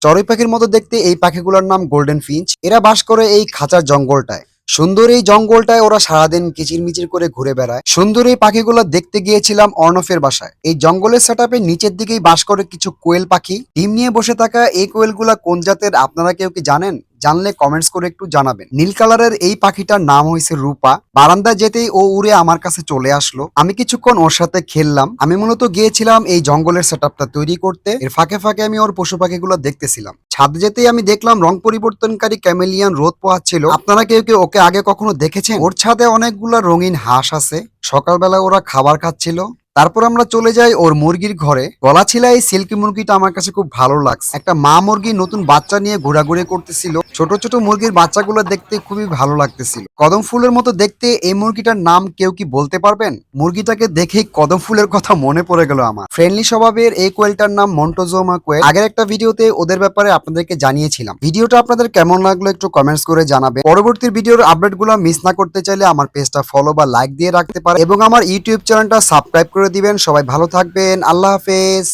চড়ুই পাখির মতো দেখতে এই পাখিগুলোর নাম গোল্ডেন ফিঞ্চ। এরা বাস করে এই খাঁচার জঙ্গলটায়। সুন্দর এই জঙ্গলটায় ওরা সারাদিন কিচিরমিচির করে ঘুরে বেড়ায়। সুন্দর এই পাখিগুলো দেখতে গিয়েছিলাম অর্ণফের বাসায়। এই জঙ্গলের সেটআপের নিচের দিকেই বাস করে কিছু কোয়েল পাখি। ডিম নিয়ে বসে থাকা এই কোয়েলগুলা কোন জাতের আপনারা কেউ কি জানেন? জানলে কমেন্টস করে একটু জানাবেন। নীল কালারের এই পাখিটার নাম হয়েছে রূপা। বারান্দায় যেতেই ও উড়ে আমার কাছে চলে আসলো। আমি কিছুক্ষণ ওর সাথে খেললাম। আমি মূলত গিয়েছিলাম এই জঙ্গলের সেটআপটা তৈরি করতে। এর ফাঁকে ফাঁকে আমি ওর পশু পাখিগুলো দেখতেছিলাম। ছাদে যেতেই আমি দেখলাম রং পরিবর্তনকারী ক্যামেলিয়ান রোদ পোহাচ্ছিল। আপনারা কেউ কেউ ওকে আগে কখনো দেখেছেন? ওর ছাদে অনেকগুলা রঙিন হাঁস আছে। সকালবেলা ওরা খাবার খাচ্ছিল। তারপর আমরা চলে যাই ওর মুরগির ঘরে। গলা ছিলা এই সিল্কি মুরগিটা আমার কাছে খুব ভালো লাগছে। একটা মা মুরগি নতুন বাচ্চা নিয়ে ঘোরাঘুরি করতেছিল। ছোট ছোট মুরগির বাচ্চাগুলো দেখতে খুবই ভালো লাগতেছিল। কদম ফুলের মতো দেখতে এই মুরগিটার নাম কেউ কি বলতে পারবেন? মুরগিটাকে দেখেই কদম ফুলের কথা মনে পড়ে গেল আমার। ফ্রেন্ডলি স্বভাবের এই কোয়েলটার নাম মন্টোজোমা কোয়েল। আগের একটা ভিডিওতে ওদের ব্যাপারে আপনাদেরকে জানিয়েছিলাম। ভিডিওটা আপনাদের কেমন লাগলো একটু কমেন্টস করে জানাবেন। পরবর্তী ভিডিওর আপডেটগুলো মিস না করতে চাইলে আমার পেজটা ফলো বা লাইক দিয়ে রাখতে পারেন এবং আমার ইউটিউব চ্যানেলটা সাবস্ক্রাইব করে দিবেন। সবাই ভালো থাকবেন। আল্লাহ হাফেজ।